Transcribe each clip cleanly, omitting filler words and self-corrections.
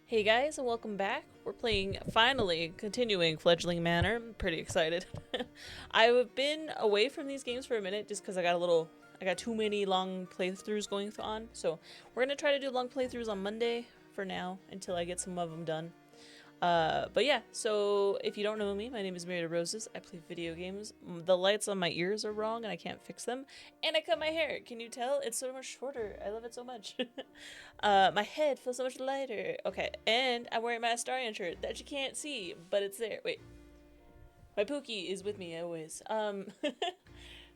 Hey guys, and welcome back. We're playing, finally, continuing Fledgling Manor. I'm pretty excited. I've been away from these games for a minute just because I got too many long playthroughs going on. So we're going to try to do long playthroughs on Monday for now until I get some of them done. But yeah, so if you don't know me, my name is 𝕻𝖙𝖗𝖊𝖔𝖓. I play video games. The lights on my ears are wrong and I can't fix them. And I cut my hair. Can you tell? It's so much shorter. I love it so much. My head feels so much lighter. Okay, and I'm wearing my Astarion shirt that you can't see, but it's there. Wait. My Pookie is with me always.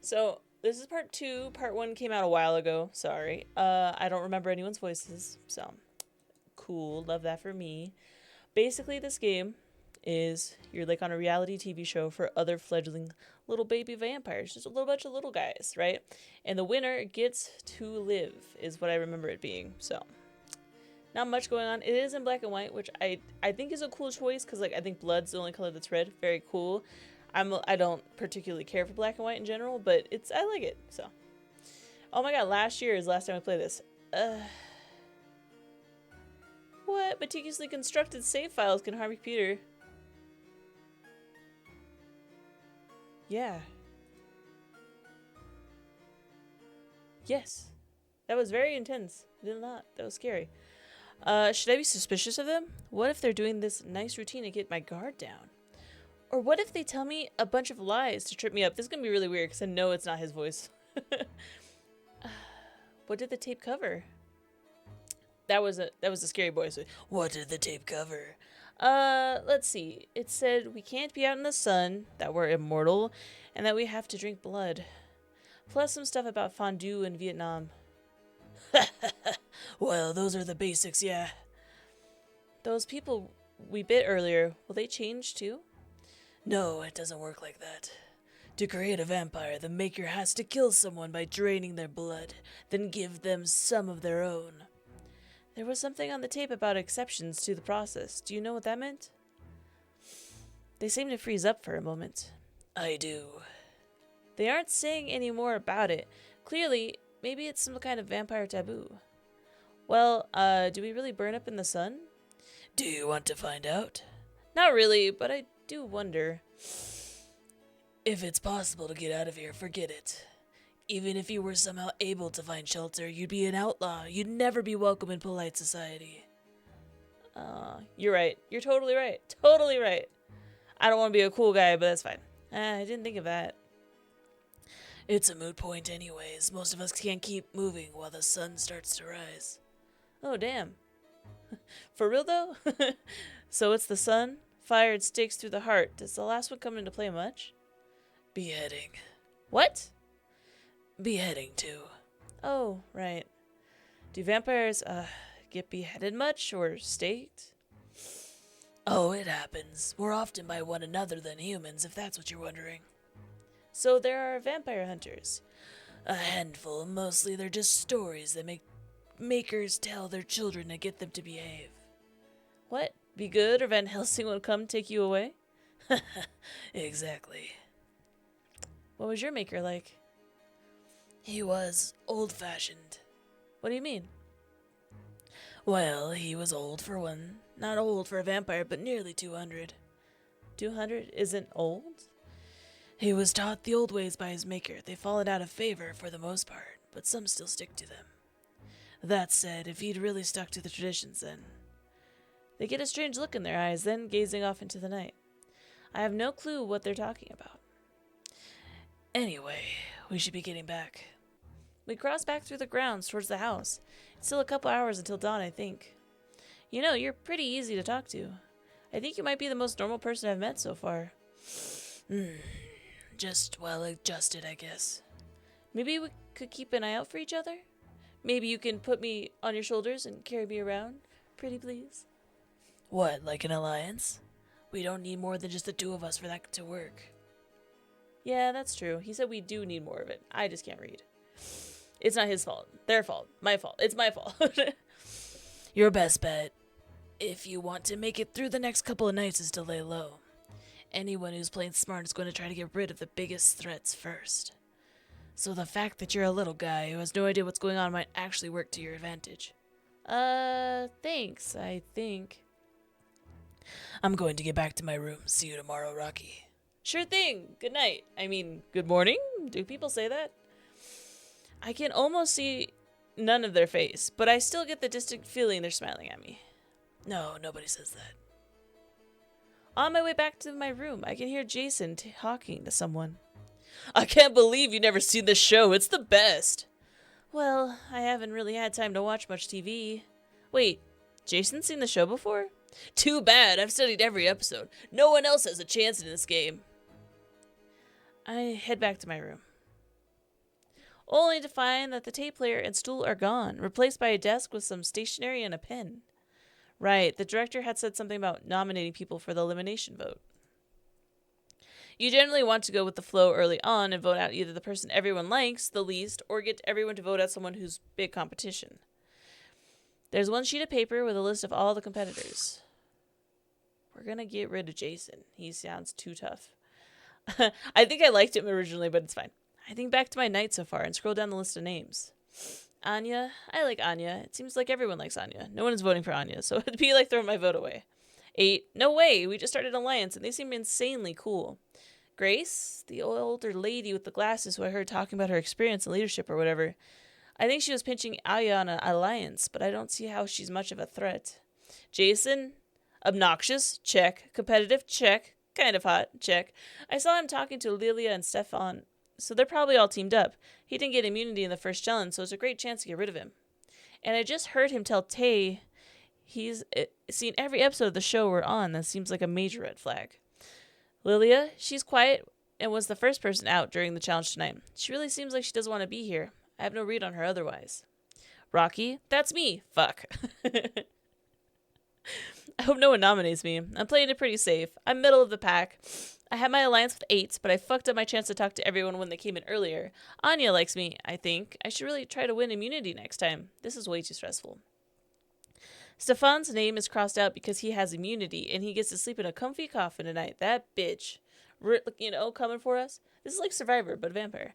So this is part 2. Part 1 came out a while ago. Sorry. I don't remember anyone's voices, so cool. Love that for me. Basically, this game is you're like on a reality TV show for other fledgling little baby vampires, just a little bunch of little guys, right? And the winner gets to live, is what I remember it being. So, not much going on. It is in black and white, which I think is a cool choice because like I think blood's the only color that's red. Very cool. I don't particularly care for black and white in general, but I like it. So, oh my god, last year is the last time I played this. What? Meticulously constructed save files can harm your computer. Yeah. Yes. That was very intense. I did not. That was scary. Should I be suspicious of them? What if they're doing this nice routine to get my guard down? Or what if they tell me a bunch of lies to trip me up? This is gonna be really weird because I know it's not his voice. What did the tape cover? That was a scary voice. What did the tape cover? Let's see. It said we can't be out in the sun, that we're immortal, and that we have to drink blood. Plus some stuff about fondue in Vietnam. Well, those are the basics, yeah. Those people we bit earlier, will they change too? No, it doesn't work like that. To create a vampire, the maker has to kill someone by draining their blood, then give them some of their own. There was something on the tape about exceptions to the process. Do you know what that meant? They seem to freeze up for a moment. I do. They aren't saying any more about it. Clearly, maybe it's some kind of vampire taboo. Well, do we really burn up in the sun? Do you want to find out? Not really, but I do wonder. If it's possible to get out of here, forget it. Even if you were somehow able to find shelter, you'd be an outlaw. You'd never be welcome in polite society. You're right. You're totally right. Totally right. I don't want to be a cool guy, but that's fine. I didn't think of that. It's a moot point anyways. Most of us can't keep moving while the sun starts to rise. Oh, damn. For real, though? So it's the sun, fired stakes through the heart. Does the last one come into play much? Beheading. What? Beheading, too. Oh, right. Do vampires, get beheaded much, or staked? Oh, it happens. More often by one another than humans, if that's what you're wondering. So there are vampire hunters? A handful. Mostly they're just stories that makers tell their children to get them to behave. What? Be good, or Van Helsing will come take you away? Exactly. What was your maker like? He was old-fashioned. What do you mean? Well, he was old for one. Not old for a vampire, but nearly 200. 200 isn't old? He was taught the old ways by his maker. They've fallen out of favor for the most part, but some still stick to them. That said, if he'd really stuck to the traditions, then... They get a strange look in their eyes, then gazing off into the night. I have no clue what they're talking about. Anyway, we should be getting back. We cross back through the grounds towards the house. It's still a couple hours until dawn, I think. You know, you're pretty easy to talk to. I think you might be the most normal person I've met so far. Just well adjusted, I guess. Maybe we could keep an eye out for each other? Maybe you can put me on your shoulders and carry me around? Pretty please. What, like an alliance? We don't need more than just the two of us for that to work. Yeah, that's true. He said we do need more of it. I just can't read. It's not his fault. Their fault. My fault. It's my fault. Your best bet, if you want to make it through the next couple of nights, is to lay low. Anyone who's playing smart is going to try to get rid of the biggest threats first. So the fact that you're a little guy who has no idea what's going on might actually work to your advantage. Thanks, I think. I'm going to get back to my room. See you tomorrow, Rocky. Sure thing. Good night. I mean, good morning? Do people say that? I can almost see none of their face, but I still get the distinct feeling they're smiling at me. No, nobody says that. On my way back to my room, I can hear Jason talking to someone. I can't believe you've never seen this show. It's the best. Well, I haven't really had time to watch much TV. Wait, Jason's seen the show before? Too bad. I've studied every episode. No one else has a chance in this game. I head back to my room, only to find that the tape player and stool are gone, replaced by a desk with some stationery and a pen. Right, the director had said something about nominating people for the elimination vote. You generally want to go with the flow early on and vote out either the person everyone likes the least or get everyone to vote out someone who's big competition. There's one sheet of paper with a list of all the competitors. We're gonna get rid of Jason. He sounds too tough. I think I liked him originally, but it's fine. I think back to my night so far and scroll down the list of names. Anya. I like Anya. It seems like everyone likes Anya. No one is voting for Anya, so it'd be like throwing my vote away. 8. No way. We just started an alliance, and they seem insanely cool. Grace, the older lady with the glasses who I heard talking about her experience and leadership or whatever. I think she was pinching Aya on an alliance, but I don't see how she's much of a threat. Jason. Obnoxious. Check. Competitive. Check. Kind of hot. Check. I saw him talking to Lilia and Stefan, so they're probably all teamed up. He didn't get immunity in the first challenge, so it's a great chance to get rid of him. And I just heard him tell Tay he's seen every episode of the show we're on. That seems like a major red flag. Lilia, she's quiet and was the first person out during the challenge tonight. She really seems like she doesn't want to be here. I have no read on her otherwise. Rocky, that's me. Fuck. I hope no one nominates me. I'm playing it pretty safe. I'm middle of the pack. I had my alliance with 8, but I fucked up my chance to talk to everyone when they came in earlier. Anya likes me, I think. I should really try to win immunity next time. This is way too stressful. Stefan's name is crossed out because he has immunity, and he gets to sleep in a comfy coffin tonight. That bitch. Coming for us. This is like Survivor, but vampire.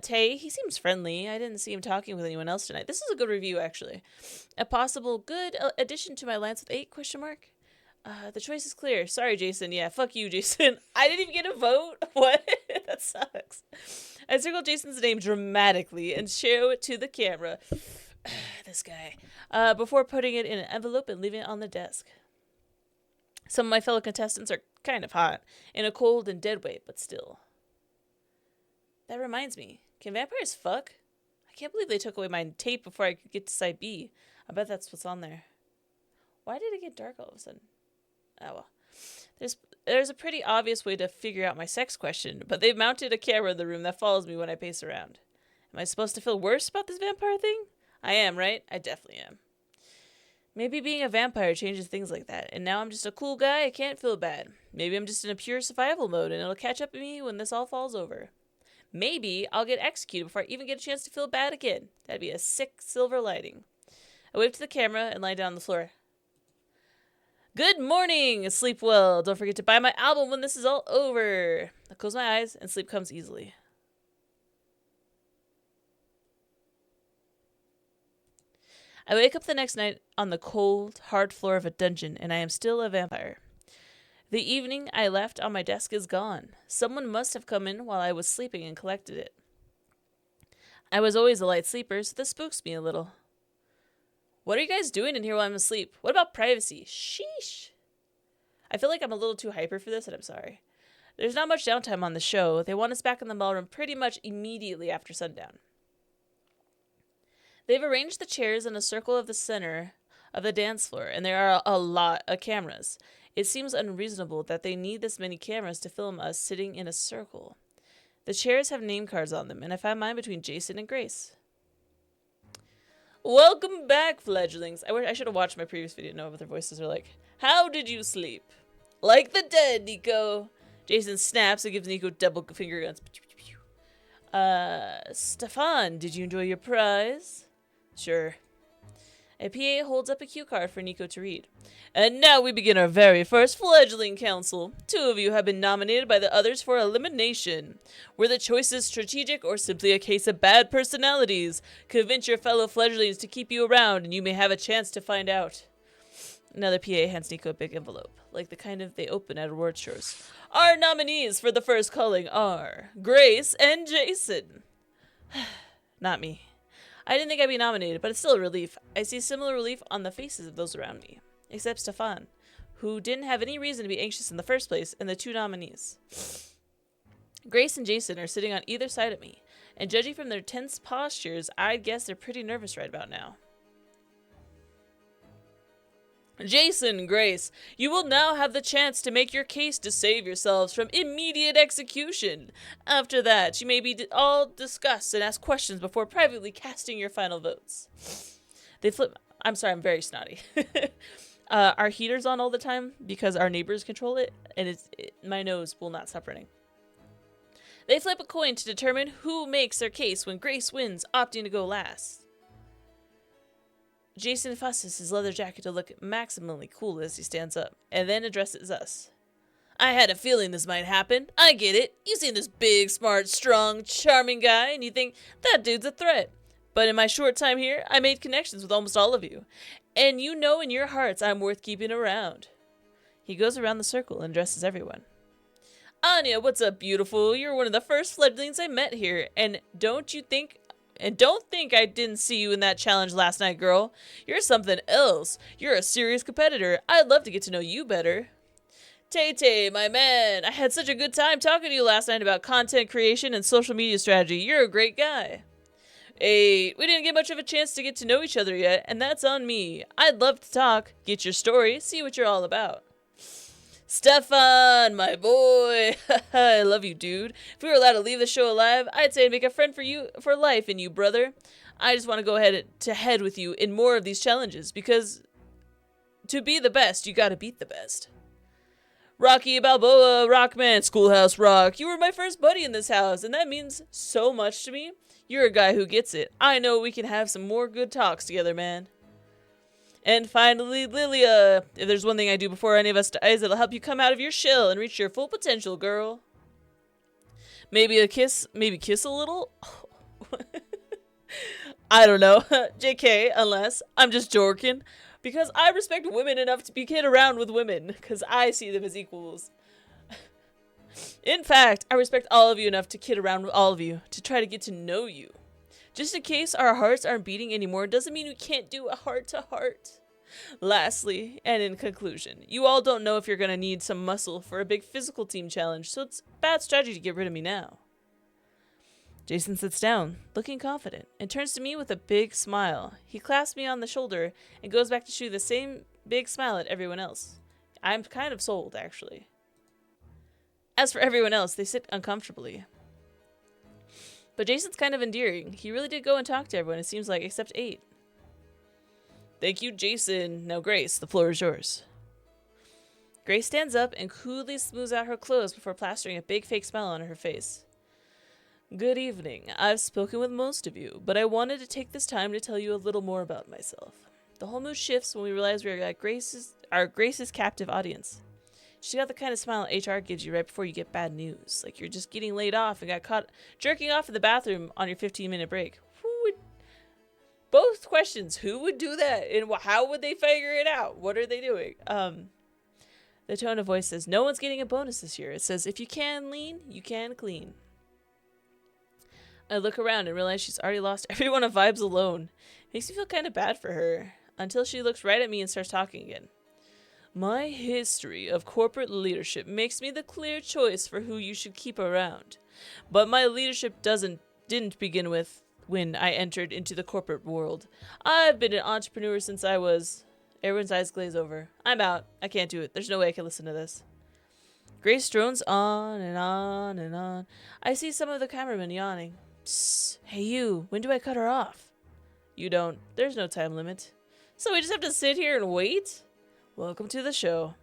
Tay, he seems friendly. I didn't see him talking with anyone else tonight. This is a good review, actually. A possible good addition to my alliance with 8, question mark? The choice is clear. Sorry, Jason. Yeah, fuck you, Jason. I didn't even get a vote. What? That sucks. I circled Jason's name dramatically and show it to the camera. This guy. Before putting it in an envelope and leaving it on the desk. Some of my fellow contestants are kind of hot, in a cold and dead way, but still. That reminds me. Can vampires fuck? I can't believe they took away my tape before I could get to side B. I bet that's what's on there. Why did it get dark all of a sudden? Oh well. There's a pretty obvious way to figure out my sex question, but they've mounted a camera in the room that follows me when I pace around. Am I supposed to feel worse about this vampire thing? I am, right? I definitely am. Maybe being a vampire changes things like that, and now I'm just a cool guy, I can't feel bad. Maybe I'm just in a pure survival mode, and it'll catch up to me when this all falls over. Maybe I'll get executed before I even get a chance to feel bad again. That'd be a sick silver lining. I wave to the camera and lie down on the floor. Good morning! Sleep well. Don't forget to buy my album when this is all over. I close my eyes, and sleep comes easily. I wake up the next night on the cold, hard floor of a dungeon, and I am still a vampire. The evening I left on my desk is gone. Someone must have come in while I was sleeping and collected it. I was always a light sleeper, so this spooks me a little. What are you guys doing in here while I'm asleep? What about privacy? Sheesh. I feel like I'm a little too hyper for this, and I'm sorry. There's not much downtime on the show. They want us back in the ballroom pretty much immediately after sundown. They've arranged the chairs in a circle of the center of the dance floor, and there are a lot of cameras. It seems unreasonable that they need this many cameras to film us sitting in a circle. The chairs have name cards on them, and I found mine between Jason and Grace. Welcome back, fledglings. I should have watched my previous video to know what their voices are like. How did you sleep? Like the dead, Nico. Jason snaps and gives Nico double finger guns. Stefan, did you enjoy your prize? Sure. A PA holds up a cue card for Nico to read. And now we begin our very first Fledgling Council. 2 of you have been nominated by the others for elimination. Were the choices strategic or simply a case of bad personalities? Convince your fellow fledglings to keep you around and you may have a chance to find out. Another PA hands Nico a big envelope, like the kind of they open at award shows. Our nominees for the first culling are Grace and Jason. Not me. I didn't think I'd be nominated, but it's still a relief. I see similar relief on the faces of those around me, except Stefan, who didn't have any reason to be anxious in the first place, and the 2 nominees. Grace and Jason are sitting on either side of me, and judging from their tense postures, I'd guess they're pretty nervous right about now. Jason, Grace, you will now have the chance to make your case to save yourselves from immediate execution. After that, you may be all discuss and ask questions before privately casting your final votes. They flip. I'm sorry, I'm very snotty. Our heater's on all the time because our neighbors control it, and my nose will not stop running. They flip a coin to determine who makes their case when Grace wins, opting to go last. Jason fusses his leather jacket to look maximally cool as he stands up, and then addresses us. I had a feeling this might happen. I get it. You see this big, smart, strong, charming guy, and you think, that dude's a threat. But in my short time here, I made connections with almost all of you. And you know in your hearts I'm worth keeping around. He goes around the circle and addresses everyone. Anya, what's up, beautiful? You're one of the first fledglings I met here, and don't think I didn't see you in that challenge last night, girl. You're something else. You're a serious competitor. I'd love to get to know you better. Tay, my man, I had such a good time talking to you last night about content creation and social media strategy. You're a great guy. Hey, we didn't get much of a chance to get to know each other yet, and that's on me. I'd love to talk, get your story, see what you're all about. Stefan, my boy. I love you, dude. If we were allowed to leave the show alive, I'd say I'd make a friend for you for life in you, brother. I just want to go head with you in more of these challenges, because to be the best, you gotta beat the best. Rocky Balboa, Rockman, Schoolhouse Rock, you were my first buddy in this house, and that means so much to me. You're a guy who gets it. I know we can have some more good talks together, man. And finally, Lilia, if there's one thing I do before any of us dies, it'll help you come out of your shell and reach your full potential, girl. Maybe a kiss, maybe kiss a little? I don't know. JK, unless I'm just joking. Because I respect women enough to be kid around with women, because I see them as equals. In fact, I respect all of you enough to kid around with all of you, to try to get to know you. Just in case our hearts aren't beating anymore doesn't mean we can't do a heart-to-heart. Lastly, and in conclusion, you all don't know if you're going to need some muscle for a big physical team challenge, so it's bad strategy to get rid of me now. Jason sits down, looking confident, and turns to me with a big smile. He clasps me on the shoulder and goes back to shoot the same big smile at everyone else. I'm kind of sold, actually. As for everyone else, they sit uncomfortably. But Jason's kind of endearing. He really did go and talk to everyone, it seems like, except 8. Thank you, Jason. Now, Grace, the floor is yours. Grace stands up and coolly smooths out her clothes before plastering a big fake smile on her face. Good evening. I've spoken with most of you, but I wanted to take this time to tell you a little more about myself. The whole mood shifts when we realize we're at Grace's captive audience. She got the kind of smile HR gives you right before you get bad news, like you're just getting laid off and got caught jerking off in the bathroom on your 15-minute break. Both questions, who would do that, and how would they figure it out? What are they doing? The tone of voice says, no one's getting a bonus this year. It says, if you can lean, you can clean. I look around and realize she's already lost everyone of vibes alone. Makes me feel kind of bad for her, until she looks right at me and starts talking again. My history of corporate leadership makes me the clear choice for who you should keep around. But my leadership didn't begin with when I entered into the corporate world. I've been an entrepreneur since I was... Everyone's eyes glaze over. I'm out. I can't do it. There's no way I can listen to this. Grace drones on and on and on. I see some of the cameramen yawning. Psst. Hey you, when do I cut her off? You don't. There's no time limit. So we just have to sit here and wait? Welcome to the show.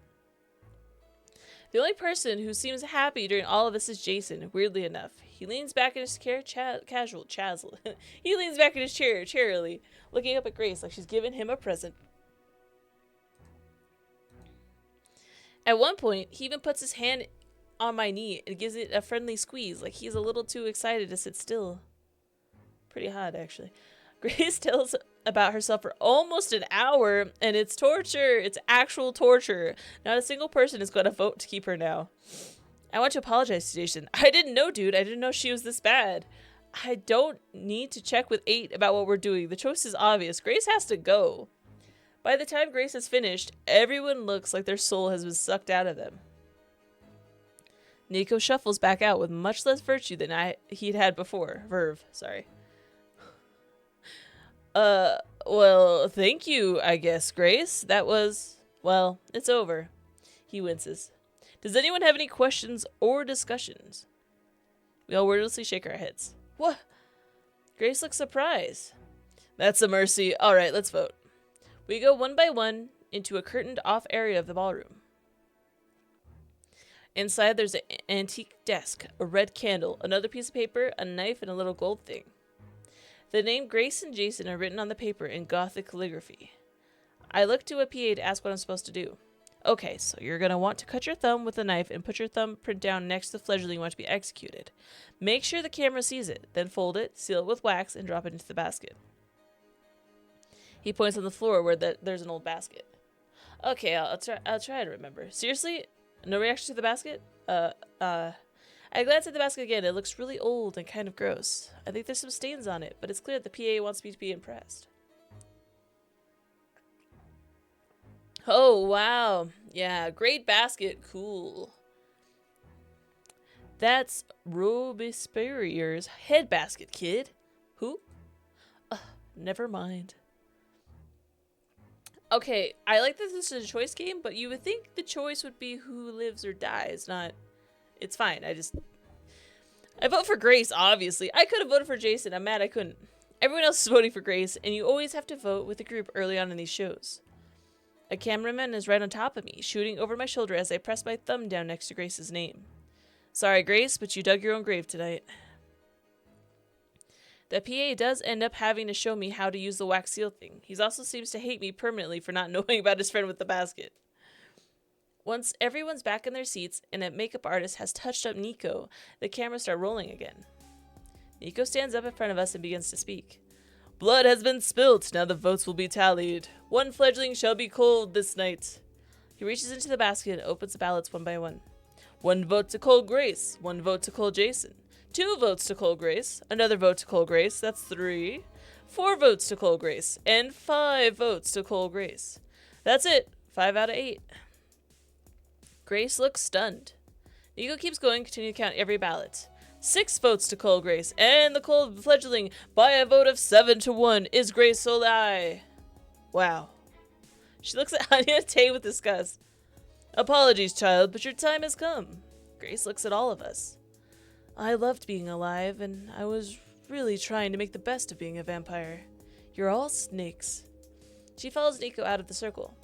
The only person who seems happy during all of this is Jason, weirdly enough. He leans back in his chair, he leans back in his chair, cheerily, looking up at Grace like she's giving him a present. At one point, he even puts his hand on my knee and gives it a friendly squeeze, like he's a little too excited to sit still. Pretty hot, actually. Grace tells about herself for almost an hour, and it's torture. It's actual torture. Not a single person is going to vote to keep her now. I want to apologize to Jason. I didn't know, dude. I didn't know she was this bad. I don't need to check with 8 about what we're doing. The choice is obvious. Grace has to go. By the time Grace is finished, everyone looks like their soul has been sucked out of them. Nico shuffles back out with much less virtue than he'd had before. Verve, sorry. Well, thank you, I guess, Grace. That was, well, it's over. He winces. Does anyone have any questions or discussions? We all wordlessly shake our heads. What? Grace looks surprised. That's a mercy. All right, let's vote. We go one by one into a curtained-off area of the ballroom. Inside, there's an antique desk, a red candle, another piece of paper, a knife, and a little gold thing. The name Grace and Jason are written on the paper in gothic calligraphy. I look to a PA to ask what I'm supposed to do. Okay, so you're going to want to cut your thumb with a knife and put your thumbprint down next to the fledgling you want to be executed. Make sure the camera sees it, then fold it, seal it with wax, and drop it into the basket. He points on the floor where there's an old basket. Okay, I'll try to remember. Seriously? No reaction to the basket? I glance at the basket again. It looks really old and kind of gross. I think there's some stains on it, but it's clear that the PA wants me to be impressed. Oh, wow. Yeah, great basket. Cool. That's Robespierre's head basket, kid. Who? Never mind. Okay, I like that this is a choice game, but you would think the choice would be who lives or dies, not... It's fine, I vote for Grace, obviously. I could have voted for Jason. I'm mad I couldn't. Everyone else is voting for Grace, and you always have to vote with the group early on in these shows. A cameraman is right on top of me, shooting over my shoulder as I press my thumb down next to Grace's name. Sorry, Grace, but you dug your own grave tonight. The PA does end up having to show me how to use the wax seal thing. He also seems to hate me permanently for not knowing about his friend with the basket. Once everyone's back in their seats and a makeup artist has touched up Nico, the cameras start rolling again. Nico stands up in front of us and begins to speak. Blood has been spilt. Now the votes will be tallied. 1 fledgling shall be culled this night. He reaches into the basket and opens the ballots one by one. 1 vote to cull Grace. 1 vote to cull Jason. 2 votes to cull Grace. Another vote to cull Grace. That's 3. 4 votes to cull Grace. And 5 votes to cull Grace. That's it. 5 out of 8. Grace looks stunned. Nico keeps going, continuing to count every ballot. 6 votes to cull Grace, and the culled fledgling, by a vote of 7-1, is Grace Solai. Wow. She looks at Anya Tay with disgust. Apologies, child, but your time has come. Grace looks at all of us. I loved being alive, and I was really trying to make the best of being a vampire. You're all snakes. She follows Nico out of the circle.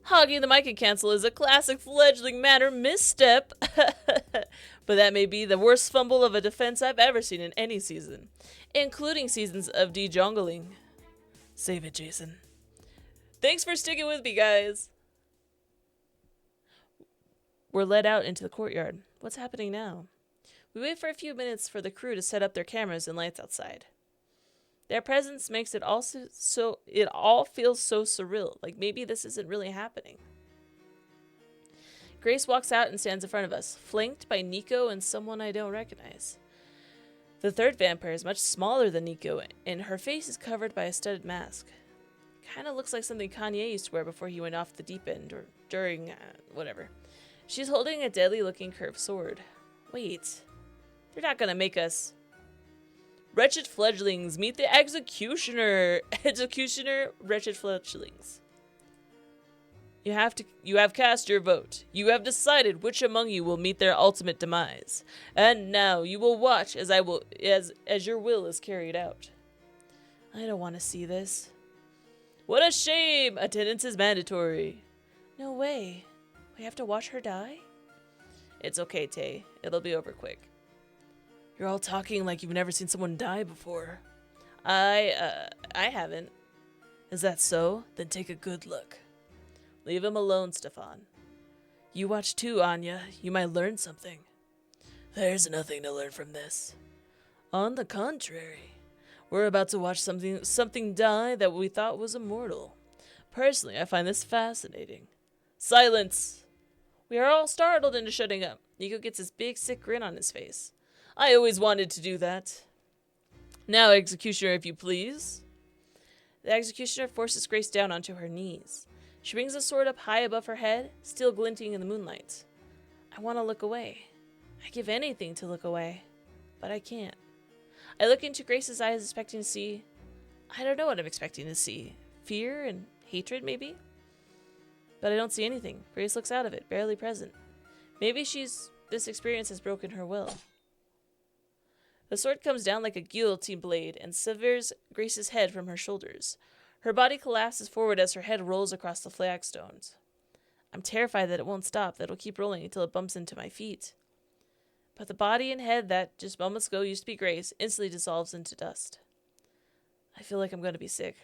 Hogging the mic and cancel is a classic fledgling manor misstep, but that may be the worst fumble of a defense I've ever seen in any season, including seasons of de-jongling. Save it, Jason. Thanks for sticking with me, guys. We're led out into the courtyard. What's happening now? We wait for a few minutes for the crew to set up their cameras and lights outside. Their presence makes it all feels so surreal, like maybe this isn't really happening. Grace walks out and stands in front of us, flanked by Nico and someone I don't recognize. The third vampire is much smaller than Nico, and her face is covered by a studded mask. Kinda looks like something Kanye used to wear before he went off the deep end, or during, whatever. She's holding a deadly-looking curved sword. Wait, they're not gonna make us... Wretched fledglings, meet the executioner! Executioner, wretched fledglings. You have cast your vote. You have decided which among you will meet their ultimate demise. And now you will watch as your will is carried out. I don't want to see this. What a shame! Attendance is mandatory. No way. We have to watch her die? It's okay, Tay. It'll be over quick. You're all talking like you've never seen someone die before. I haven't. Is that so? Then take a good look. Leave him alone, Stefan. You watch too, Anya. You might learn something. There's nothing to learn from this. On the contrary, we're about to watch something die that we thought was immortal. Personally, I find this fascinating. Silence! We are all startled into shutting up. Nico gets his big, sick grin on his face. I always wanted to do that. Now, Executioner, if you please. The Executioner forces Grace down onto her knees. She brings the sword up high above her head, still glinting in the moonlight. I want to look away. I give anything to look away, but I can't. I look into Grace's eyes, expecting to see... I don't know what I'm expecting to see. Fear and hatred, maybe? But I don't see anything. Grace looks out of it, barely present. Maybe this experience has broken her will. The sword comes down like a guillotine blade and severs Grace's head from her shoulders. Her body collapses forward as her head rolls across the flagstones. I'm terrified that it won't stop, that it'll keep rolling until it bumps into my feet. But the body and head that, just moments ago, used to be Grace, instantly dissolves into dust. I feel like I'm going to be sick.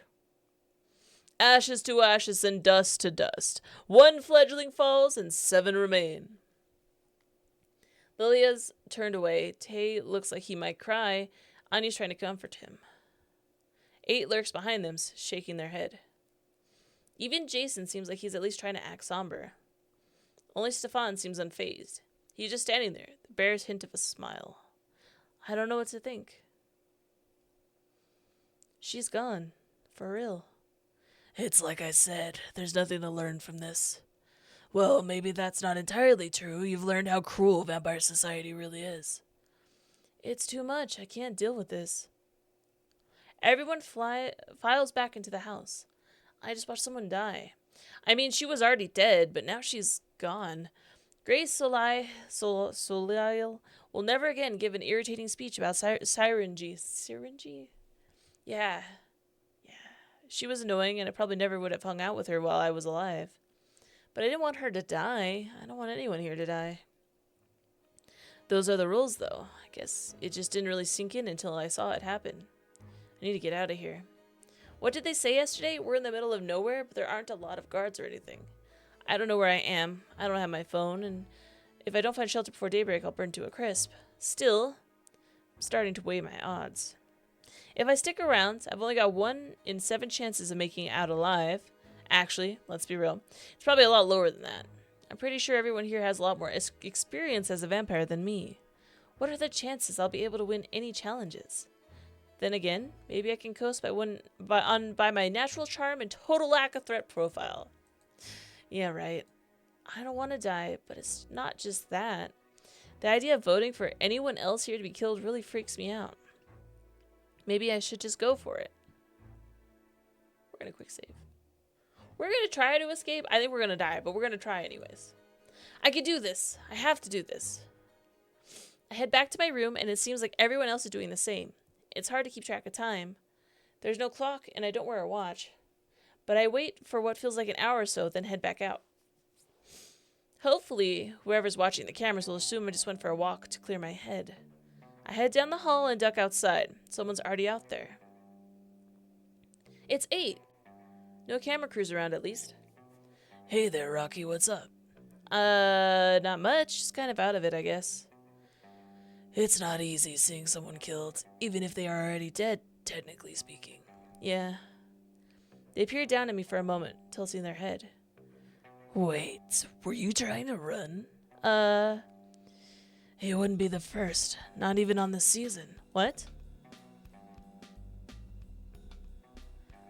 Ashes to ashes and dust to dust. 1 fledgling falls and 7 remain. Lilia's turned away. Tay looks like he might cry. Anya's trying to comfort him. 8 lurks behind them, shaking their head. Even Jason seems like he's at least trying to act somber. Only Stefan seems unfazed. He's just standing there, the barest hint of a smile. I don't know what to think. She's gone. For real. It's like I said, there's nothing to learn from this. Well, maybe that's not entirely true. You've learned how cruel vampire society really is. It's too much. I can't deal with this. Everyone files back into the house. I just watched someone die. I mean, she was already dead, but now she's gone. Grace Soleil will never again give an irritating speech about syringy. Syringy? Yeah. She was annoying, and I probably never would have hung out with her while I was alive. But I didn't want her to die. I don't want anyone here to die. Those are the rules, though. I guess it just didn't really sink in until I saw it happen. I need to get out of here. What did they say yesterday? We're in the middle of nowhere, but there aren't a lot of guards or anything. I don't know where I am. I don't have my phone, and if I don't find shelter before daybreak, I'll burn to a crisp. Still, I'm starting to weigh my odds. If I stick around, I've only got 1 in 7 chances of making it out alive. Actually, let's be real. It's probably a lot lower than that. I'm pretty sure everyone here has a lot more experience as a vampire than me. What are the chances I'll be able to win any challenges? Then again, maybe I can coast by my natural charm and total lack of threat profile. Yeah, right. I don't want to die, but it's not just that. The idea of voting for anyone else here to be killed really freaks me out. Maybe I should just go for it. We're going to quick save. We're going to try to escape. I think we're going to die, but we're going to try anyways. I can do this. I have to do this. I head back to my room, and it seems like everyone else is doing the same. It's hard to keep track of time. There's no clock, and I don't wear a watch. But I wait for what feels like an hour or so, then head back out. Hopefully, whoever's watching the cameras will assume I just went for a walk to clear my head. I head down the hall and duck outside. Someone's already out there. It's 8. No camera crews around, at least. Hey there, Rocky, what's up? Not much. Just kind of out of it, I guess. It's not easy seeing someone killed, even if they are already dead, technically speaking. Yeah. They peered down at me for a moment, tilting their head. Wait, were you trying to run? It wouldn't be the first, not even on this season. What?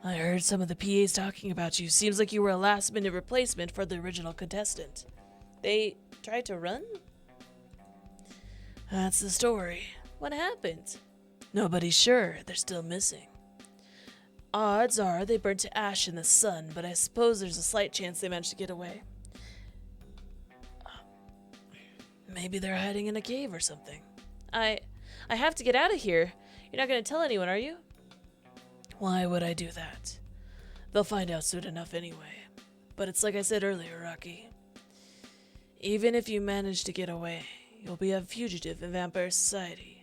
I heard some of the PAs talking about you. Seems like you were a last-minute replacement for the original contestant. They tried to run? That's the story. What happened? Nobody's sure. They're still missing. Odds are they burned to ash in the sun, but I suppose there's a slight chance they managed to get away. Maybe they're hiding in a cave or something. I have to get out of here. You're not going to tell anyone, are you? Why would I do that? They'll find out soon enough anyway. But it's like I said earlier, Rocky. Even if you manage to get away, you'll be a fugitive in vampire society.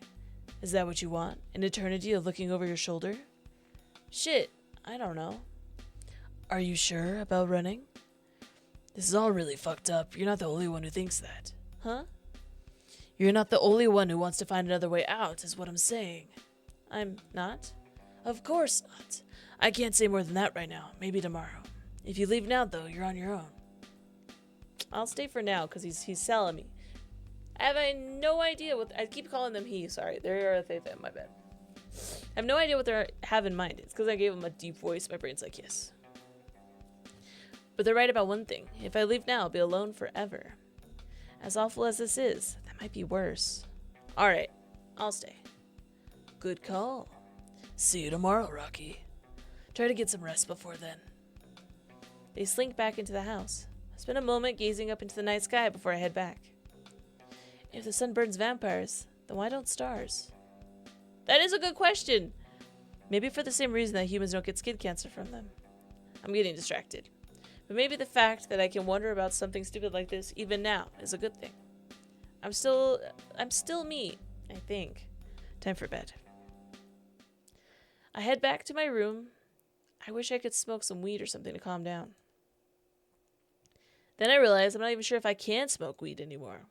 Is that what you want? An eternity of looking over your shoulder? Shit, I don't know. Are you sure about running? This is all really fucked up. You're not the only one who thinks that. Huh? You're not the only one who wants to find another way out, is what I'm saying. I'm not? Of course not. I can't say more than that right now. Maybe tomorrow. If you leave now, though, you're on your own. I'll stay for now, because he's selling me. I have no idea what... I keep calling them he, sorry. They're them, my bad. I have no idea what they have in mind. It's because I gave them a deep voice. My brain's like, yes. But they're right about one thing. If I leave now, I'll be alone forever. As awful as this is, that might be worse. Alright, I'll stay. Good call. See you tomorrow, Rocky. Try to get some rest before then. They slink back into the house. I spend a moment gazing up into the night sky before I head back. If the sun burns vampires, then why don't stars? That is a good question. Maybe for the same reason that humans don't get skin cancer from them. I'm getting distracted. But maybe the fact that I can wonder about something stupid like this even now is a good thing. I'm still me, I think. Time for bed. I head back to my room. I wish I could smoke some weed or something to calm down. Then I realize I'm not even sure if I can smoke weed anymore.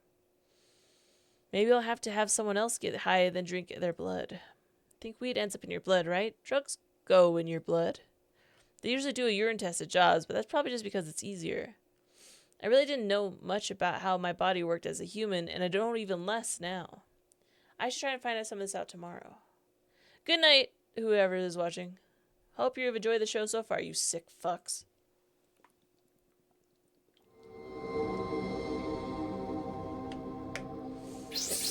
Maybe I'll have to have someone else get high and then drink their blood. I think weed ends up in your blood, right? Drugs go in your blood. They usually do a urine test at Jaws, but that's probably just because it's easier. I really didn't know much about how my body worked as a human, and I don't even less now. I should try and find some of this out tomorrow. Good night, whoever is watching. Hope you've enjoyed the show so far, you sick fucks.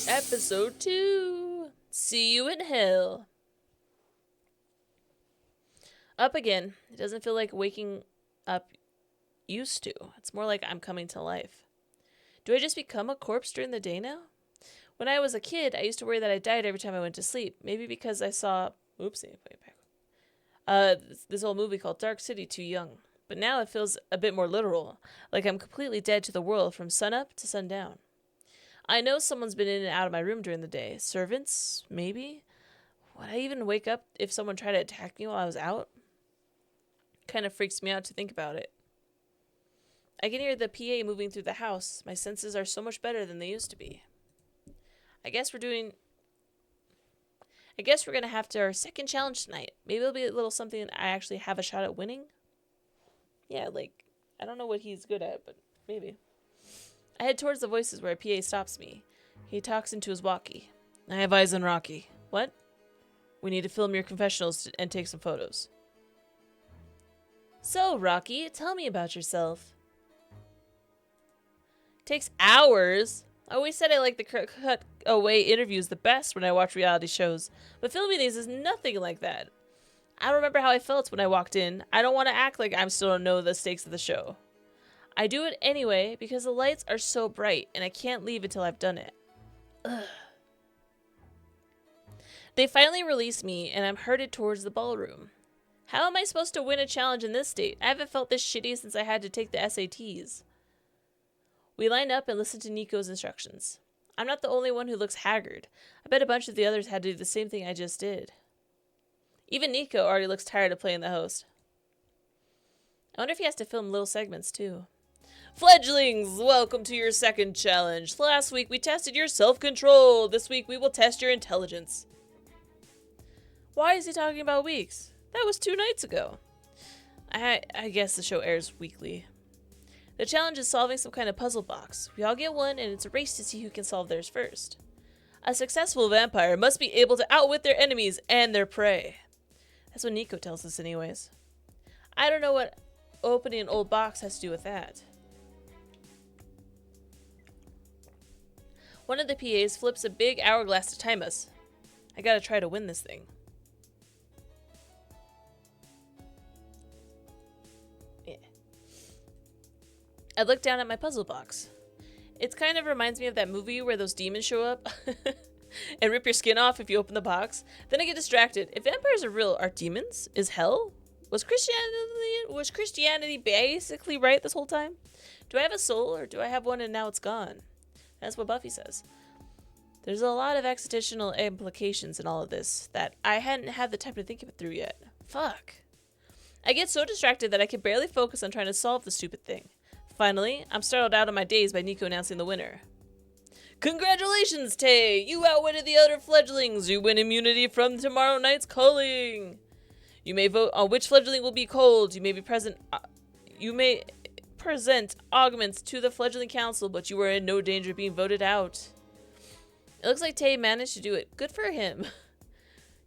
Episode 2. See you in hell. Up again. It doesn't feel like waking up used to. It's more like I'm coming to life. Do I just become a corpse during the day now? When I was a kid, I used to worry that I died every time I went to sleep. Maybe because I saw... Oopsie, way back. This old movie called Dark City too young. But now it feels a bit more literal. Like I'm completely dead to the world from sunup to sundown. I know someone's been in and out of my room during the day. Servants, maybe? Would I even wake up if someone tried to attack me while I was out? Kind of freaks me out to think about it. I can hear the PA moving through the house. My senses are so much better than they used to be. I guess we're going to have our second challenge tonight. Maybe it'll be a little something I actually have a shot at winning. Yeah, like, I don't know what he's good at, but maybe. I head towards the voices where a PA stops me. He talks into his walkie. I have eyes on Rocky. What? We need to film your confessionals and take some photos. So, Rocky, tell me about yourself. Takes hours. I always said I like the cut away interviews the best when I watch reality shows, but filming these is nothing like that. I don't remember how I felt when I walked in. I don't want to act like I still don't know the stakes of the show. I do it anyway because the lights are so bright and I can't leave until I've done it. Ugh. They finally release me and I'm herded towards the ballroom. How am I supposed to win a challenge in this state? I haven't felt this shitty since I had to take the SATs. We line up and listen to Nico's instructions. I'm not the only one who looks haggard. I bet a bunch of the others had to do the same thing I just did. Even Nico already looks tired of playing the host. I wonder if he has to film little segments too. Fledglings, welcome to your second challenge. Last week we tested your self-control. This week we will test your intelligence. Why is he talking about weeks? That was 2 nights ago. I guess the show airs weekly. The challenge is solving some kind of puzzle box. We all get one and it's a race to see who can solve theirs first. A successful vampire must be able to outwit their enemies and their prey. That's what Nico tells us anyways. I don't know what opening an old box has to do with that. One of the PAs flips a big hourglass to time us. I gotta try to win this thing. Yeah. I look down at my puzzle box. It kind of reminds me of that movie where those demons show up and rip your skin off if you open the box. Then I get distracted. If vampires are real, are demons? Is hell? Was Christianity basically right this whole time? Do I have a soul, or do I have one and now it's gone? That's what Buffy says. There's a lot of existential implications in all of this that I hadn't had the time to think it through yet. Fuck. I get so distracted that I can barely focus on trying to solve the stupid thing. Finally, I'm startled out of my daze by Nico announcing the winner. Congratulations, 𝕻𝖊𝖙! You outwitted the other fledglings! You win immunity from tomorrow night's culling! You may vote on which fledgling will be culled. You may present augments to the fledgling council, but you are in no danger of being voted out. It looks like 𝕻𝖊𝖙 managed to do it. Good for him.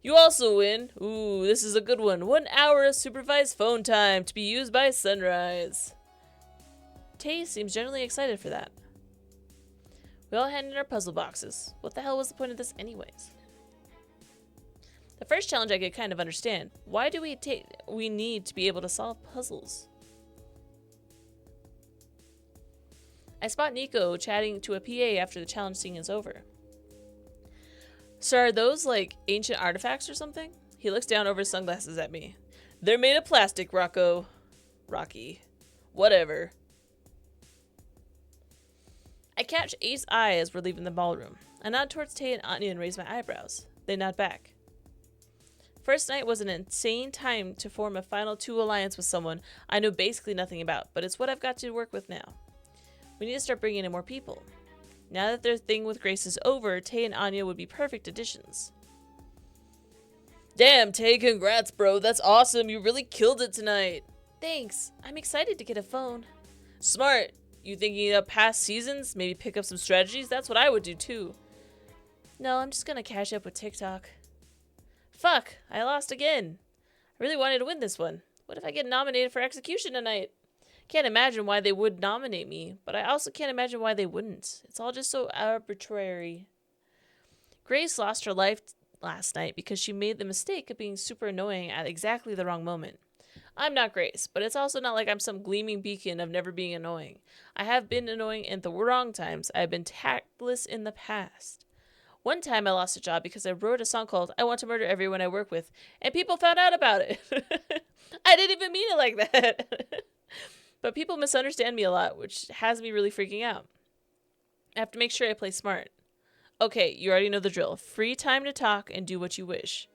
You also win. Ooh, this is a good one. 1 hour of supervised phone time to be used by sunrise. 𝕻𝖊𝖙 seems generally excited for that. We all hand in our puzzle boxes. What the hell was the point of this anyways? The first challenge I could kind of understand. Why do we need to be able to solve puzzles? I spot Nico chatting to a PA after the challenge scene is over. So are those like ancient artifacts or something? He looks down over his sunglasses at me. They're made of plastic, Rocco. Rocky. Whatever. I catch Ace's eye as we're leaving the ballroom. I nod towards 𝕻𝖊𝖙 and Anya and raise my eyebrows. They nod back. First night was an insane time to form a final two alliance with someone I know basically nothing about, but it's what I've got to work with now. We need to start bringing in more people. Now that their thing with Grace is over, 𝕻𝖊𝖙 and Anya would be perfect additions. Damn, 𝕻𝖊𝖙, congrats, bro. That's awesome. You really killed it tonight. Thanks. I'm excited to get a phone. Smart. You thinking of past seasons? Maybe pick up some strategies? That's what I would do too. No, I'm just gonna catch up with TikTok. Fuck, I lost again. I really wanted to win this one. What if I get nominated for execution tonight? Can't imagine why they would nominate me, but I also can't imagine why they wouldn't. It's all just so arbitrary. Grace lost her life last night because she made the mistake of being super annoying at exactly the wrong moment. I'm not Grace, but it's also not like I'm some gleaming beacon of never being annoying. I have been annoying in the wrong times. I have been tactless in the past. One time I lost a job because I wrote a song called I Want to Murder Everyone I Work With, and people found out about it. I didn't even mean it like that. But people misunderstand me a lot, which has me really freaking out. I have to make sure I play smart. Okay, you already know the drill. Free time to talk and do what you wish.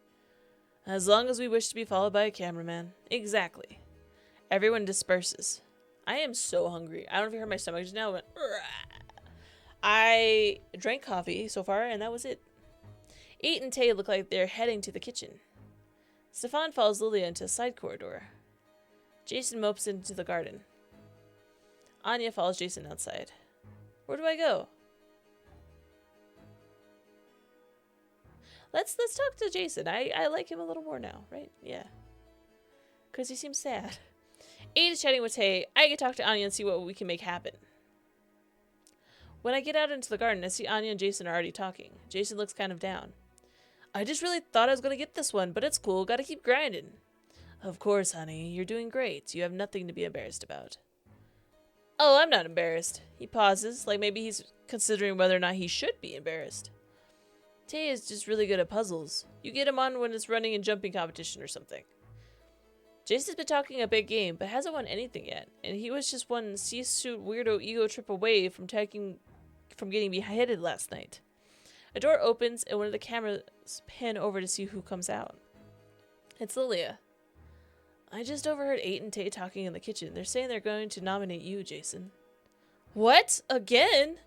As long as we wish to be followed by a cameraman. Exactly. Everyone disperses. I am so hungry. I don't know if you heard my stomach just now. Went, I drank coffee so far, and that was it. 𝕻𝖙 and 𝕻𝖊𝖙 look like they're heading to the kitchen. Stefan follows Lilia into a side corridor. Jason mopes into the garden. Anya follows Jason outside. Where do I go? Let's talk to Jason. I like him a little more now, right? Yeah. Because he seems sad. 𝕻𝖙 is chatting with 𝕻𝖊𝖙. I can talk to Anya and see what we can make happen. When I get out into the garden, I see Anya and Jason are already talking. Jason looks kind of down. I just really thought I was going to get this one, but it's cool. Gotta keep grinding. Of course, honey. You're doing great. You have nothing to be embarrassed about. Oh, I'm not embarrassed. He pauses, like maybe he's considering whether or not he should be embarrassed. 𝕻𝖊𝖙 is just really good at puzzles. You get him on when it's running and jumping competition or something. Jason's been talking a big game, but hasn't won anything yet, and he was just one C-suit weirdo ego trip away from getting beheaded last night. A door opens, and one of the cameras pan over to see who comes out. It's Lilia. I just overheard 𝕻𝖙 and 𝕻𝖊𝖙 talking in the kitchen. They're saying they're going to nominate you, Jason. What? Again?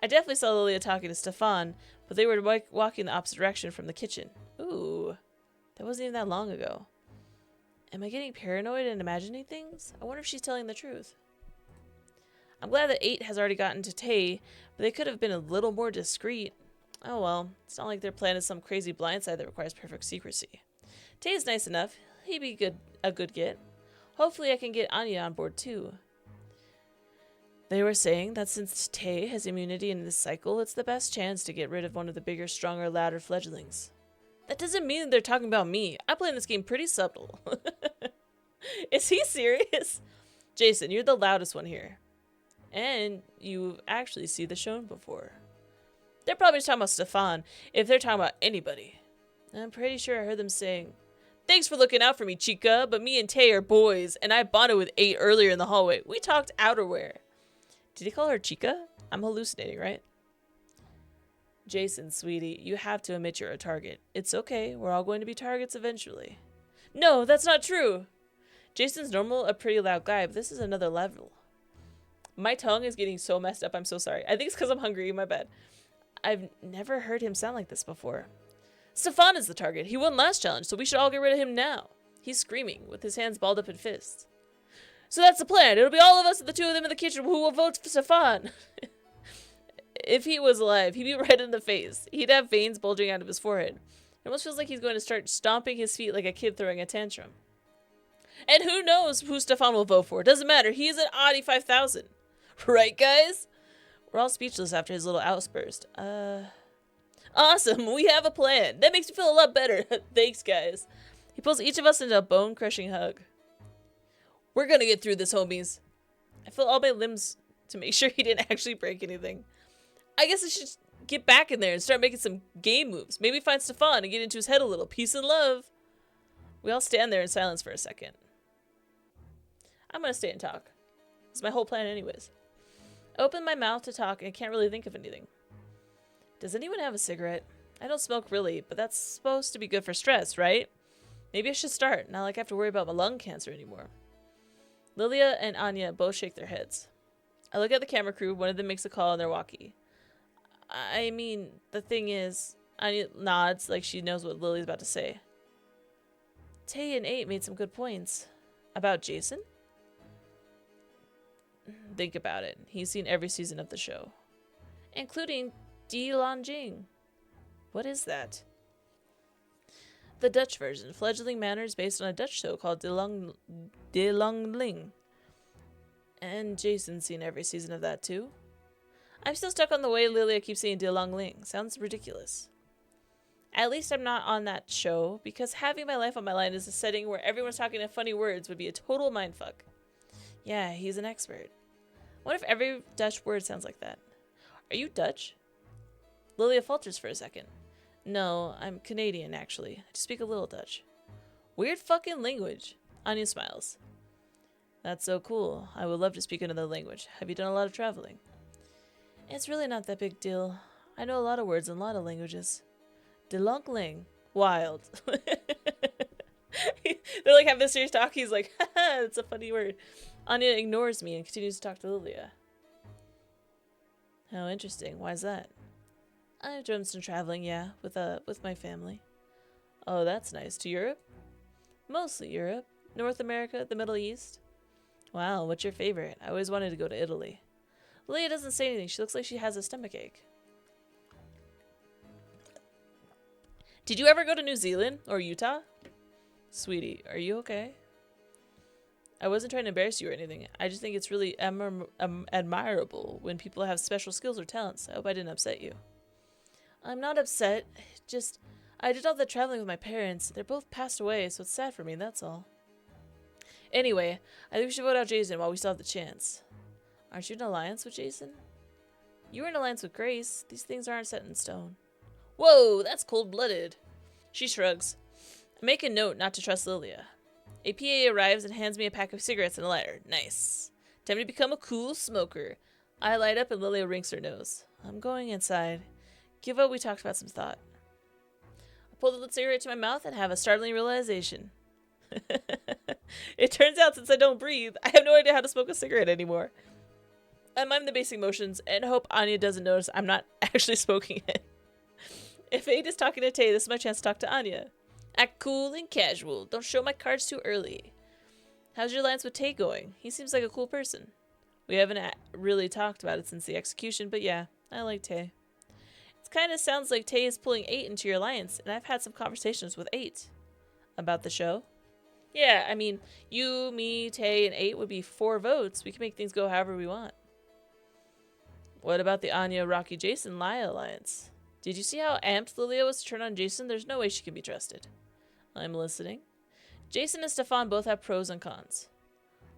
I definitely saw Lilia talking to Stefan, but they were walking the opposite direction from the kitchen. Ooh, that wasn't even that long ago. Am I getting paranoid and imagining things? I wonder if she's telling the truth. I'm glad that 𝕻𝖙 has already gotten to 𝕻𝖊𝖙, but they could have been a little more discreet. Oh well, it's not like their plan is some crazy blindside that requires perfect secrecy. 𝕻𝖊𝖙 is nice enough. He'd be a good get. Hopefully I can get Anya on board too. They were saying that since 𝕻𝖊𝖙 has immunity in this cycle, it's the best chance to get rid of one of the bigger, stronger, louder fledglings. That doesn't mean they're talking about me. I play this game pretty subtle. Is he serious? Jason, you're the loudest one here. And you've actually seen the show before. They're probably just talking about Stefan, if they're talking about anybody. I'm pretty sure I heard them saying Thanks for looking out for me, chica, but me and Tay are boys, and I bonded with 8 earlier in the hallway. We talked outerwear. Did he call her chica? I'm hallucinating, right? Jason, sweetie, you have to admit you're a target. It's okay. We're all going to be targets eventually. No, that's not true. Jason's normal, a pretty loud guy, but this is another level. My tongue is getting so messed up. I'm so sorry. I think it's because I'm hungry. My bad. I've never heard him sound like this before. Stefan is the target. He won last challenge, so we should all get rid of him now. He's screaming, with his hands balled up in fists. So that's the plan. It'll be all of us and the 2 of them in the kitchen who will vote for Stefan. If he was alive, he'd be red in the face. He'd have veins bulging out of his forehead. It almost feels like he's going to start stomping his feet like a kid throwing a tantrum. And who knows who Stefan will vote for. Doesn't matter. He is an Audi 5000. Right, guys? We're all speechless after his little outburst. Awesome. We have a plan. That makes me feel a lot better. Thanks, guys. He pulls each of us into a bone-crushing hug. We're gonna get through this, homies. I feel all my limbs to make sure he didn't actually break anything. I guess I should get back in there and start making some game moves. Maybe find Stefan and get into his head a little. Peace and love. We all stand there in silence for a second. I'm gonna stay and talk. It's my whole plan anyways. I open my mouth to talk and can't really think of anything. Does anyone have a cigarette? I don't smoke really, but that's supposed to be good for stress, right? Maybe I should start, not like I have to worry about my lung cancer anymore. Lilia and Anya both shake their heads. I look at the camera crew. One of them makes a call on their walkie. I mean, the thing is, Anya nods like she knows what Lily's about to say. Tay and 8 made some good points. About Jason? Think about it. He's seen every season of the show. Including 𝕻𝖙𝖗𝖊𝖔𝖓. What is that? The Dutch version. Fledgling manor is based on a Dutch show called 𝕻𝖙𝖗𝖊𝖔𝖓. And Jason's seen every season of that too. I'm still stuck on the way Lilia keeps saying 𝕻𝖙𝖗𝖊𝖔. Sounds ridiculous. At least I'm not on that show, because having my life on my line is a setting where everyone's talking in funny words would be a total mindfuck. Yeah, he's an expert. What if every Dutch word sounds like that? Are you Dutch? Lilia falters for a second. No, I'm Canadian, actually. I just speak a little Dutch. Weird fucking language. Anya smiles. That's so cool. I would love to speak another language. Have you done a lot of traveling? It's really not that big deal. I know a lot of words in a lot of languages. 𝕻𝖙𝖗𝖊𝖔𝖓. Wild. They're like having this serious talk. He's like, haha, it's a funny word. Anya ignores me and continues to talk to Lilia. How interesting. Why's that? I've done some traveling, yeah, with my family. Oh, that's nice. To Europe? Mostly Europe. North America, the Middle East. Wow, what's your favorite? I always wanted to go to Italy. Lilia doesn't say anything. She looks like she has a stomachache. Did you ever go to New Zealand or Utah? Sweetie, are you okay? I wasn't trying to embarrass you or anything. I just think it's really admirable when people have special skills or talents. I hope I didn't upset you. I'm not upset. Just, I did all the traveling with my parents. They're both passed away, so it's sad for me, that's all. Anyway, I think we should vote out Jason while we still have the chance. Aren't you in an alliance with Jason? You were in an alliance with Grace. These things aren't set in stone. Whoa, that's cold-blooded. She shrugs. I make a note not to trust Lilia. A PA arrives and hands me a pack of cigarettes and a lighter. Nice. Time to become a cool smoker. I light up and Lilia wrinks her nose. I'm going inside. Give what we talked about some thought. I pull the cigarette to my mouth and have a startling realization. It turns out since I don't breathe, I have no idea how to smoke a cigarette anymore. I mime the basic motions and hope Anya doesn't notice I'm not actually smoking it. If Aid is talking to Tay, this is my chance to talk to Anya. Act cool and casual. Don't show my cards too early. How's your alliance with Tay going? He seems like a cool person. We haven't really talked about it since the execution, but yeah, I like Tay. It kind of sounds like Tay is pulling 8 into your alliance, and I've had some conversations with 8. About the show? Yeah, I mean, you, me, Tay, and 8 would be 4 votes. We can make things go however we want. What about the Anya, Rocky, Jason, Laya alliance? Did you see how amped Lilia was to turn on Jason? There's no way she can be trusted. I'm listening. Jason and Stefan both have pros and cons.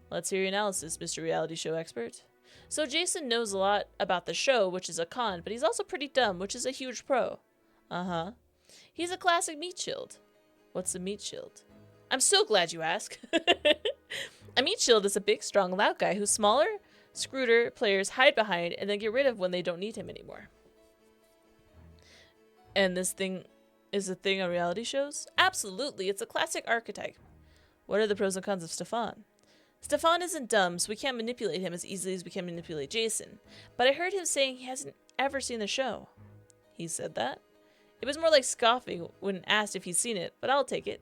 Let's hear your analysis, Mr. Reality Show Expert. So Jason knows a lot about the show, which is a con, but he's also pretty dumb, which is a huge pro. Uh-huh. He's a classic meat shield. What's a meat shield? I'm so glad you ask. 𝕻𝖙𝖗𝖊𝖔𝖓 is a big, strong, loud guy who smaller Scrooter players hide behind and then get rid of when they don't need him anymore. And this thing is a thing on reality shows? Absolutely, it's a classic archetype. What are the pros and cons of 𝕻𝖊? 𝕻𝖊 isn't dumb, so we can't manipulate him as easily as we can manipulate Jason. But I heard him saying he hasn't ever seen the show. He said that? It was more like scoffing when asked if he's seen it, but I'll take it.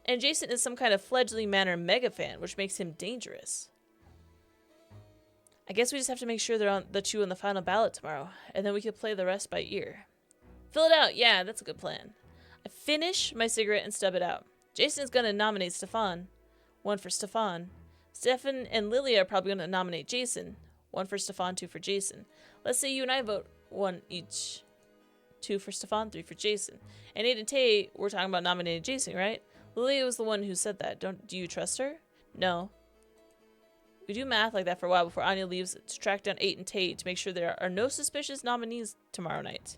And Jason is some kind of Fledgling manor mega fan, which makes him dangerous. I guess we just have to make sure they're on the two on the final ballot tomorrow, and then we can play the rest by ear. Fill it out, yeah, that's a good plan. I finish my cigarette and stub it out. Jason's gonna nominate 𝕻𝖊. One for 𝕻𝖊. Stefan and Lilia are probably gonna nominate Jason. One for 𝕻𝖊, two for Jason. Let's say you and I vote one each. Two for 𝕻𝖊, three for Jason. And Aiden Tay, we're talking about nominating Jason, right? Lilia was the one who said that. Do you trust her? No. We do math like that for a while before Anya leaves to track down Aiden Tay to make sure there are no suspicious nominees tomorrow night.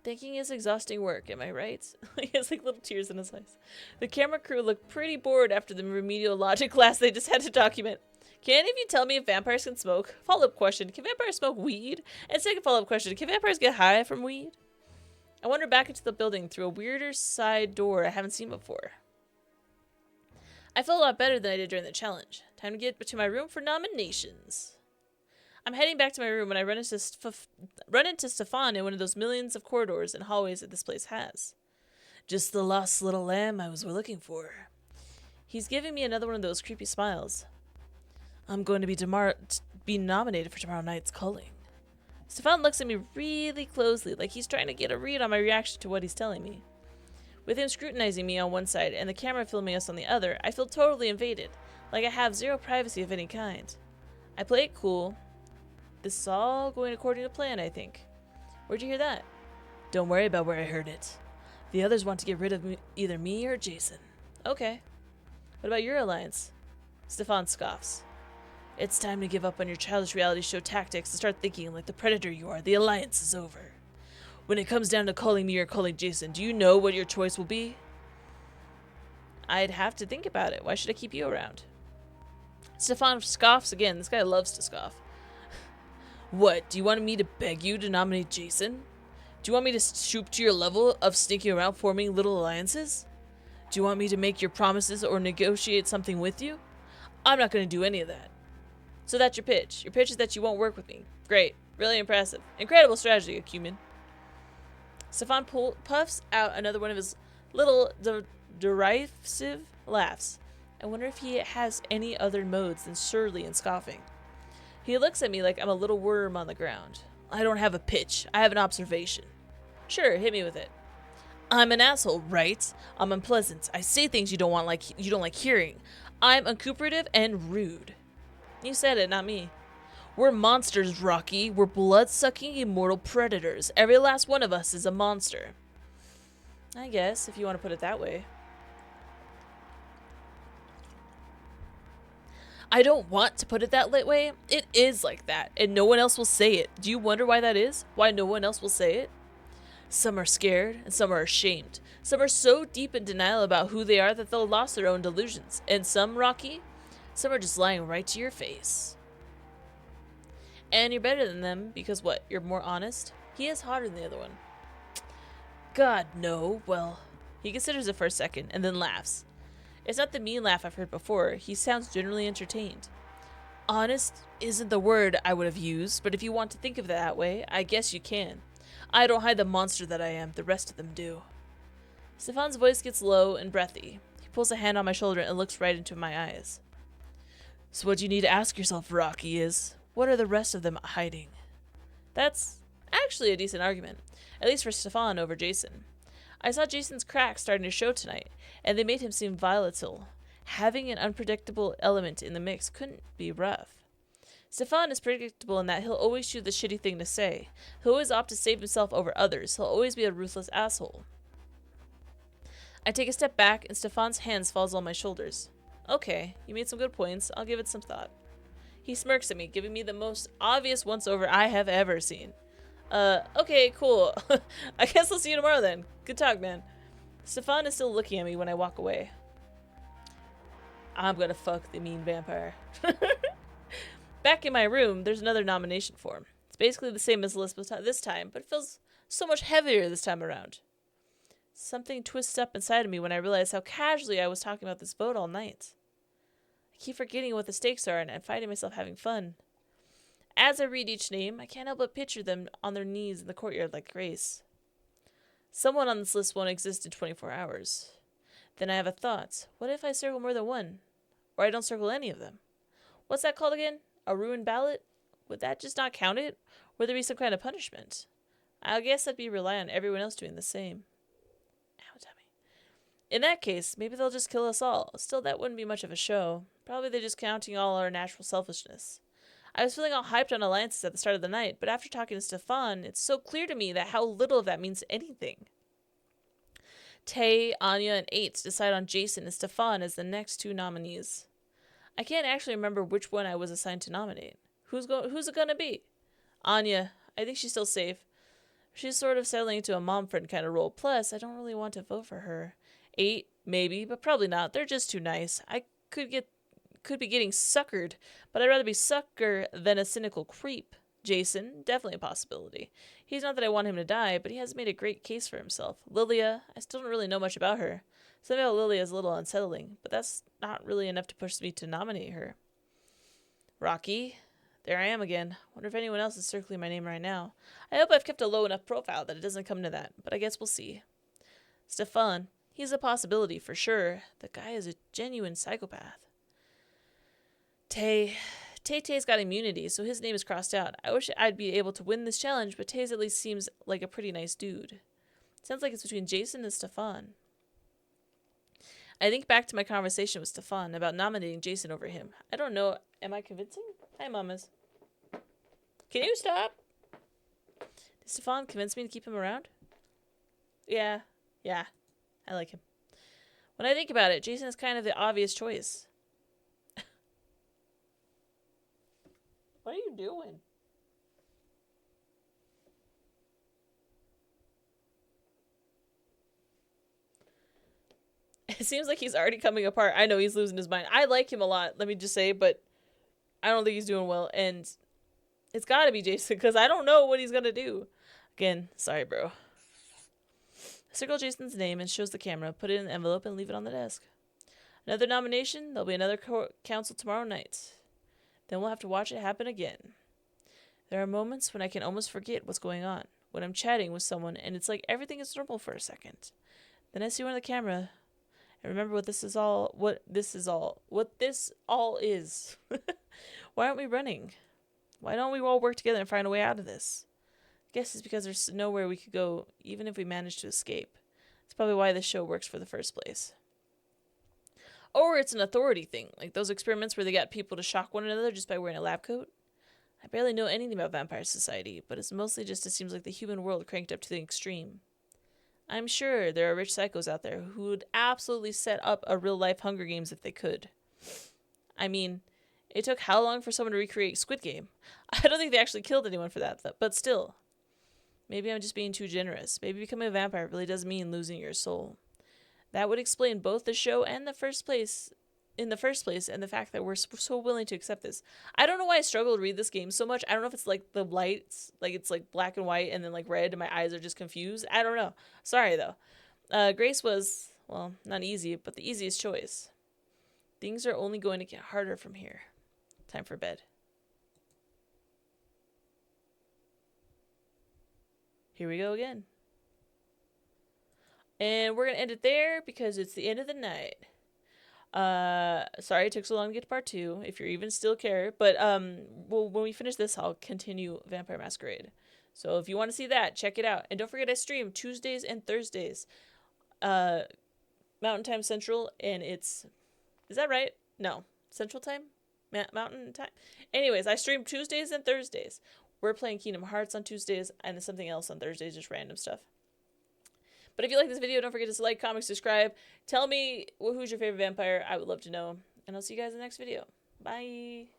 Thinking is exhausting work, am I right? He has like little tears in his eyes. The camera crew looked pretty bored after the remedial logic class they just had to document. Can any of you tell me if vampires can smoke? Follow-up question, can vampires smoke weed? And second follow-up question, can vampires get high from weed? I wandered back into the building through a weirder side door I haven't seen before. I felt a lot better than I did during the challenge. Time to get to my room for nominations. I'm heading back to my room when I run into 𝕻𝖊 in one of those millions of corridors and hallways that this place has. Just the lost little lamb I was looking for. He's giving me another one of those creepy smiles. I'm going to be nominated for tomorrow night's culling. 𝕻𝖊 looks at me really closely, like he's trying to get a read on my reaction to what he's telling me. With him scrutinizing me on one side and the camera filming us on the other, I feel totally invaded, like I have zero privacy of any kind. I play it cool. This is all going according to plan, I think. Where'd you hear that? Don't worry about where I heard it. The others want to get rid of either me or Jason. Okay. What about your alliance? 𝕻𝖊 scoffs. It's time to give up on your childish reality show tactics and start thinking like the predator you are. The alliance is over. When it comes down to calling me or calling Jason, do you know what your choice will be? I'd have to think about it. Why should I keep you around? 𝕻𝖊 scoffs again. This guy loves to scoff. What, do you want me to beg you to nominate Jason? Do you want me to stoop to your level of sneaking around forming little alliances? Do you want me to make your promises or negotiate something with you? I'm not going to do any of that. So that's your pitch. Your pitch is that you won't work with me. Great. Really impressive. Incredible strategy, 𝕻𝖊. 𝕻𝖊 puffs out another one of his little derisive laughs. I wonder if he has any other modes than surly and scoffing. He looks at me like I'm a little worm on the ground. I don't have a pitch. I have an observation. Sure, hit me with it. I'm an asshole, right? I'm unpleasant. I say things you don't like hearing. I'm uncooperative and rude. You said it, not me. We're monsters, Rocky. We're blood-sucking immortal predators. Every last one of us is a monster. I guess, if you want to put it that way. I don't want to put it that way. It is like that, and no one else will say it. Do you wonder why that is? Why no one else will say it? Some are scared, and some are ashamed. Some are so deep in denial about who they are that they'll lost their own delusions. And some, Rocky, some are just lying right to your face. And you're better than them because what? You're more honest? He is hotter than the other one. God, no. Well, he considers it for a second and then laughs. It's not the mean laugh I've heard before. He sounds generally entertained. Honest isn't the word I would have used, but if you want to think of it that way, I guess you can. I don't hide the monster that I am. The rest of them do. 𝕻𝖊's voice gets low and breathy. He pulls a hand on my shoulder and looks right into my eyes. So what you need to ask yourself, Rocky, is, what are the rest of them hiding? That's actually a decent argument, at least for 𝕻𝖊 over Jason. I saw Jason's cracks starting to show tonight, and they made him seem volatile. Having an unpredictable element in the mix couldn't be rough. 𝕻𝖊 is predictable in that he'll always choose the shitty thing to say. He'll always opt to save himself over others. He'll always be a ruthless asshole. I take a step back, and 𝕻𝖊's hands falls on my shoulders. Okay, you made some good points. I'll give it some thought. He smirks at me, giving me the most obvious once-over I have ever seen. Okay, cool. I guess I'll see you tomorrow then. Good talk, man. Stefan is still looking at me when I walk away. I'm gonna fuck the mean vampire. Back in my room, there's another nomination form. It's basically the same as the list this time, but it feels so much heavier this time around. Something twists up inside of me when I realize how casually I was talking about this vote all night. I keep forgetting what the stakes are, and I'm finding myself having fun. As I read each name, I can't help but picture them on their knees in the courtyard like Grace. Someone on this list won't exist in 24 hours. Then I have a thought. What if I circle more than one? Or I don't circle any of them? What's that called again? A ruined ballot? Would that just not count it? Would there be some kind of punishment? I guess I'd be relying on everyone else doing the same. Ow, tummy. In that case, maybe they'll just kill us all. Still, that wouldn't be much of a show. Probably they're just counting all our natural selfishness. I was feeling all hyped on alliances at the start of the night, but after talking to Stefan, it's so clear to me that how little of that means anything. Tay, Anya, and Eights decide on Jason and Stefan as the next two nominees. I can't actually remember which one I was assigned to nominate. Who's it gonna be? Anya. I think she's still safe. She's sort of settling into a mom friend kind of role. Plus, I don't really want to vote for her. 8, maybe, but probably not. They're just too nice. I could be getting suckered, but I'd rather be sucker than a cynical creep. Jason, definitely a possibility. He's not that I want him to die, but he has made a great case for himself. Lilia, I still don't really know much about her. Something about Lilia is a little unsettling, but that's not really enough to push me to nominate her. Rocky, there I am again. Wonder if anyone else is circling my name right now. I hope I've kept a low enough profile that it doesn't come to that, but I guess we'll see. Stefan, he's a possibility for sure. The guy is a genuine psychopath. Tay-Tay's got immunity, so his name is crossed out. I wish I'd be able to win this challenge, but Tay's at least seems like a pretty nice dude. Sounds like it's between Jason and Stefan. I think back to my conversation with Stefan about nominating Jason over him. I don't know. Am I convincing? Hi, mamas. Can you stop? Did Stefan convince me to keep him around? Yeah. I like him. When I think about it, Jason is kind of the obvious choice. What are you doing? It seems like he's already coming apart. I know he's losing his mind. I like him a lot, let me just say, but I don't think he's doing well. And it's got to be Jason because I don't know what he's going to do. Again, sorry, bro. Circle Jason's name and shows the camera. Put it in an envelope and leave it on the desk. Another nomination. There'll be another council tomorrow night. Then we'll have to watch it happen again. There are moments when I can almost forget what's going on. When I'm chatting with someone and it's like everything is normal for a second. Then I see one on the camera and remember what this all is. Why aren't we running? Why don't we all work together and find a way out of this? I guess it's because there's nowhere we could go, even if we managed to escape. That's probably why this show works for the first place. Or it's an authority thing, like those experiments where they got people to shock one another just by wearing a lab coat. I barely know anything about vampire society, but it's mostly just it seems like the human world cranked up to the extreme. I'm sure there are rich psychos out there who would absolutely set up a real-life Hunger Games if they could. I mean, it took how long for someone to recreate Squid Game? I don't think they actually killed anyone for that, but still. Maybe I'm just being too generous. Maybe becoming a vampire really does mean losing your soul. That would explain both the show and the first place, and the fact that we're so willing to accept this. I don't know why I struggle to read this game so much. I don't know if it's like the lights, like it's like black and white and then like red and my eyes are just confused. I don't know. Sorry though. Grace was, well, not easy, but the easiest choice. Things are only going to get harder from here. Time for bed. Here we go again. And we're going to end it there because it's the end of the night. Sorry it took so long to get to part 2, if you're even still care. But well, when we finish this, I'll continue Vampire Masquerade. So if you want to see that, check it out. And don't forget I stream Tuesdays and Thursdays. Mountain Time Central, and it's... Is that right? No. Central Time? Mountain Time? Anyways, I stream Tuesdays and Thursdays. We're playing Kingdom Hearts on Tuesdays, and something else on Thursdays, just random stuff. But if you like this video, don't forget to like, comment, subscribe. Tell me who's your favorite vampire. I would love to know. And I'll see you guys in the next video. Bye.